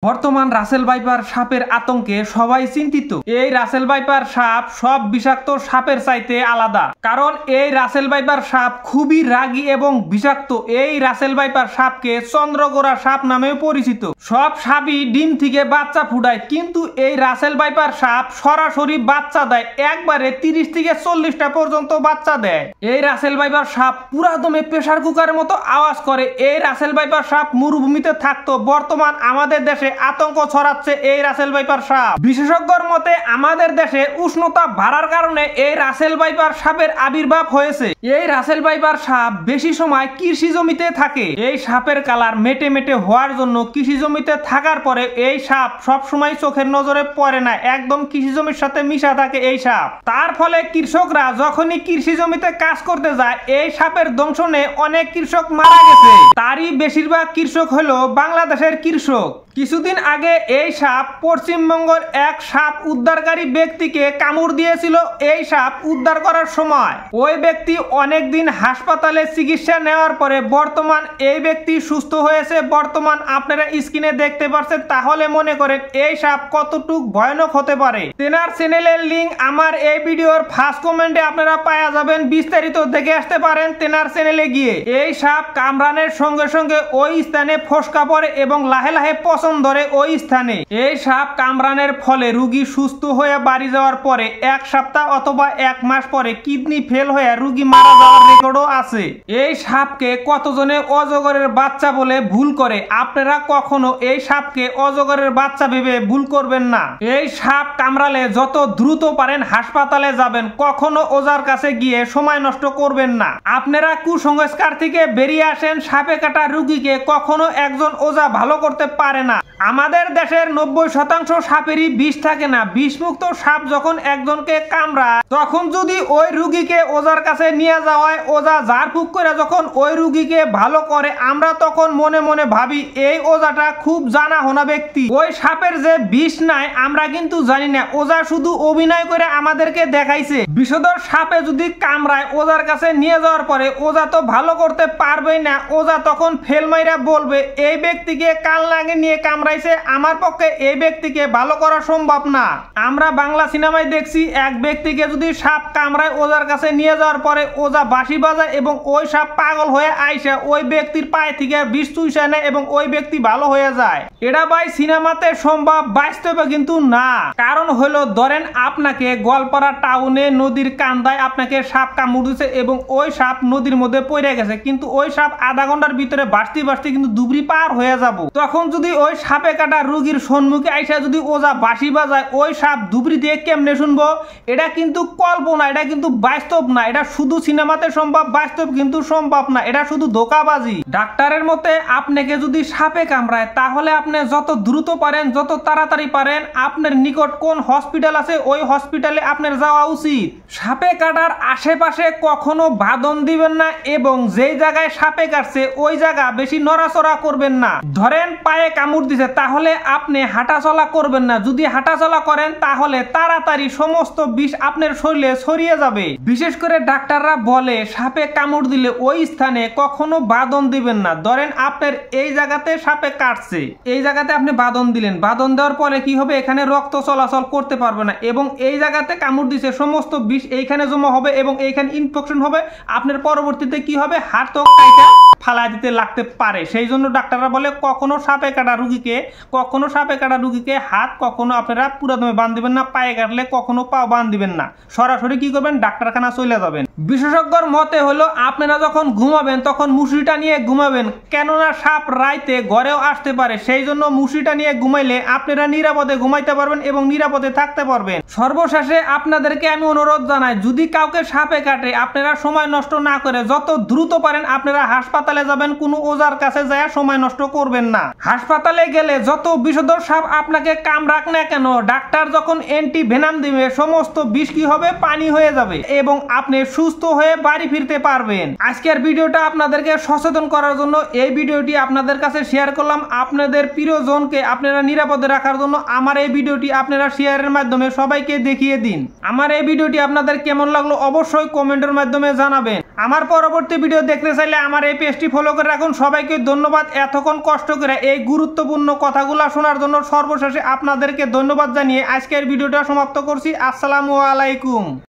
বর্তমান Russell viper সাপের আতঙ্কে সবাই চিন্তিত। এই রাসেল ভাইপার সাপ সব বিষাক্ত সাপের চাইতে আলাদা, কারণ এই রাসেল ভাইপার সাপ খুবই রাগী এবং বিষাক্ত। এই রাসেল ভাইপার সাপকে চন্দ্রগোড়া সাপ নামেও পরিচিত। সব সাপই ডিম থেকে বাচ্চা ফুটায়, কিন্তু এই রাসেল ভাইপার সাপ সরাসরি বাচ্চা দেয়, একবারে 30 থেকে 40টা পর্যন্ত বাচ্চা দেয়। এই রাসেল ভাইপার সাপ পুরা দমে প্রেসার কুকারের মতো আওয়াজ করে। এই রাসেল ভাইপার সাপ মরুভূমিতে থাকতো, বর্তমান আমাদের দেশে আতঙ্ক ছড়াচ্ছে এই রাসেল ভাইপার সাপ। বিশেষজ্ঞর মতে আমাদের দেশে উষ্ণতা বাড়ার কারণে এই রাসেল ভাইপার সাপের আবির্ভাব হয়েছে। এই রাসেল ভাইপার সাপ বেশি সময় কৃষি জমিতে থাকে। এই সাপের কালার মেটে মেটে হওয়ার জন্য কৃষি জমিতে থাকার পরে এই সাপ সব সময় চোখের নজরে পড়ে না, একদম কৃষি জমির সাথে মিশা থাকে এই সাপ। তার ফলে কৃষকরা যখনই কৃষি জমিতে কাজ করতে যায় এই সাপের দংশনে অনেক কৃষক মারা গেছে। তারই বেশিরভাগ কৃষক হলো বাংলাদেশের কৃষক। কিছুদিন আগে এই সাপ পশ্চিমবঙ্গের এক সাপ উদ্ধারকারী ব্যক্তিকে কামড় দিয়েছিল। এই সাপ উদ্ধার করার সময় ওই ব্যক্তি অনেকদিন হাসপাতালে চিকিৎসা নেওয়ার পরে বর্তমান এই ব্যক্তি সুস্থ হয়েছে। বর্তমান আপনারা স্ক্রিনে দেখতে পাচ্ছেন, তাহলে মনে করেন এই সাপ কতটুক ভয়ানক হতে পারে। তেনার চ্যানেলের লিংক আমার এই ভিডিওর ফার্স্ট কমেন্টে আপনারা পাওয়া যাবেন, বিস্তারিত দেখে আসতে পারেন তেনার চ্যানেলে গিয়ে। এই সাপ কামড়ানোর সঙ্গে সঙ্গে ওই স্থানে ফোসকা পড়ে এবং লাহে লাহে পছন্দ ধরে ওই স্থানে। এই সাপ কামড়ানোর ফলে রোগী সুস্থ হয়ে বাড়ি যাওয়ার পরে 1 সপ্তাহ অথবা 1 মাস পরে কিডনি ফেল হয়ে রোগী মারা যাওয়ার রেকর্ডও আছে। এই সাপকে কতজনে অজগরের বাচ্চা বলে ভুল করে। আপনারা কখনো এই সাপকে অজগরের বাচ্চা ভেবে ভুল করবেন না। এই সাপ কামড়ালে যত দ্রুত পারেন হাসপাতালে যাবেন, কখনো ওজার কাছে গিয়ে সময় নষ্ট করবেন না। আপনারা কুসংস্কার থেকে বেরিয়ে আসেন। সাপে কাটা রোগীকে কখনো একজন ওজা ভালো করতে পারে না। আমাদের দেশের 90% সাপেরই বিষ থাকে না। বিষমুক্ত সাপ যখন একজনকে কামড়ায় তখন যদি ওই রোগীকে ওজার কাছে নিয়ে যাওয়ায় ওজা ঝাড়ফুঁক করে যখন ওই রোগীকে ভালো করে, আমরা তখন মনে মনে ভাবি এই ওজাটা খুব জানা হোনা ব্যক্তি। ওই সাপের যে বিষ নাই আমরা কিন্তু জানি না, ওজা শুধু অভিনয় করে আমাদেরকে দেখাইছে। বিষধর সাপে যদি কামড়ায় ওজার কাছে নিয়ে যাওয়ার পরে ওজা তো ভালো করতে পারবেই না। ওজা তখন ফেল মাইরা বলবে এই ব্যক্তিকে কাল নাগে নিয়ে কামড়াইছে, আমার পক্ষে এই ব্যক্তিকে ভালো করা সম্ভব না। আমরা বাংলা সিনেমায় দেখছি এক ব্যক্তিকে যদি সাপ কামড়ায় ওজার কাছে নিয়ে যাওয়ার পরে ওজা বাঁশি বাজায় এবং ওই সাপ পাগল হয়ে আইসা ওই ব্যক্তির পায়ে থেকে বিষ চুষে নেয় এবং ওই ব্যক্তি ভালো হয়ে যায়। এটা ভাই সিনেমাতে সম্ভব, বাস্তবে কিন্তু না। কারণ হলো ধরেন আপনাকে গোয়ালপাড়া টাউনে নদীর কান্দায় আপনাকে সাপ কামড় দিচ্ছে এবং ওই সাপ নদীর মধ্যে পড়ে গেছে, কিন্তু ওই সাপ আধা ঘন্টার ভিতরে বাঁচতে বাঁচতে কিন্তু ডুবরি পার হয়ে যাব। তখন যদি ওই সাপে কাটা রোগীর সম্মুখে আইসা যদি ওজা বাঁশি বাজায় ওই সাপ ডুবরি দিয়ে কেমনে শুনবো? এটা কিন্তু কল্পনা, এটা কিন্তু বাস্তব না। এটা শুধু সিনেমাতে সম্ভব, বাস্তব কিন্তু সম্ভব না। এটা শুধু ধোঁকাবাজি। ডাক্তারের মতে আপনাকে যদি সাপে কামড়ায় তাহলে আপনি যত দ্রুত পারেন, যত তাড়াতাড়ি পারেন আপনার নিকট কোন হসপিটাল আছে ওই হসপিটালে আপনার যাওয়া উচিত। সাপে কাটার আশেপাশে কখনো বাদন দিবেন না এবং যেই জায়গায় সাপে কাটছে ওই জায়গা বেশি নড়াচড়া করবেন না। ধরেন পায়ে কামড় দিছে তাহলে আপনি হাঁটাচলা করবেন না। যদি হাঁটাচলা করেন তাহলে তাড়াতাড়ি সমস্ত বিষ আপনার শরীরে ছড়িয়ে যাবে। বিশেষ করে ডাক্তাররা বলে সাপে কামড় দিলে ওই স্থানে কখনো বাদন দিবেন না। ধরেন আপনার এই জায়গাতে সাপে কাটছে, এই জায়গাতে আপনি বাদন দিলেন, বাদন দেওয়ার পরে কি হবে? এখানে রক্ত চলাচল করতে পারবে না এবং এই জায়গাতে কামড় দিছে সমস্ত বিষ এইখানে জমা হবে এবং এইখানে ইনফেকশন হবে। আপনার পরবর্তীতে কি হবে? হাত ও কাইটা ফালা দিতে লাগতে পারে। সেই জন্য ডাক্তাররা বলে কখনো সাপে কাটা রুগীকে হাত কখনো আপনারা পুরো দমে বাঁধ দিবেন না, পায়ে কাটলে কখনো পা বাঁধ দিবেন না। সরাসরি কি করবেন? ডাক্তারখানা চলে যাবেন। বিশেষজ্ঞর মতে হলো আপনারা যখন ঘুমাবেন তখন মুসুরিটা নিয়ে ঘুমাবেন, কেননা সাপ রাইতে ঘরেও আসতে পারে। সেই জন্য মুসুরিটা নিয়ে ঘুমাইলে আপনারা নিরাপদে ঘুমাইতে পারবেন এবং নিরাপদে থাকতে পারবেন। সর্বশেষে আপনাদেরকে আমি অনুরোধ জানাই, যদি কাউকে সাপে কাটে আপনারা সময় নষ্ট না করে যত দ্রুত পারেন আপনারা হাসপাতালে যাবেন। কোনো ওজার কাছে যায় সময় নষ্ট করবেন না। হাসপাতালে গেলে যত বিষধর সাপ আপনাকে কামড়াক না কেন, ডাক্তার যখন অ্যান্টি ভেনাম দিবে সমস্ত বিষ কি হবে? পানি হয়ে যাবে এবং আপনি সুস্থ হয়ে বাড়ি ফিরতে পারবেন। আজকের ভিডিওটা আপনাদেরকে সচেতন করার জন্য এই ভিডিওটি আপনাদের কাছে শেয়ার করলাম। আপনাদের প্রিয়জনকে আপনারা নিরাপদে রাখার জন্য আমার এই ভিডিওটি আপনারা শেয়ারের মাধ্যমে সবাইকে দেখিয়ে দিন। আমার এই ভিডিওটি আপনাদের কেমন লাগলো অবশ্যই কমেন্টের মাধ্যমে জানাবেন। আমার পরবর্তী ভিডিও দেখতে চাইলে আমার এই পেজটি ফলো করে রাখুন। সবাইকে ধন্যবাদ এতক্ষণ কষ্ট করে এই গুরুত্বপূর্ণ কথাগুলো শোনার জন্য। সর্বশেষে আপনাদেরকে ধন্যবাদ জানিয়ে আজকের ভিডিওটা সমাপ্ত করছি। আসসালামু আলাইকুম।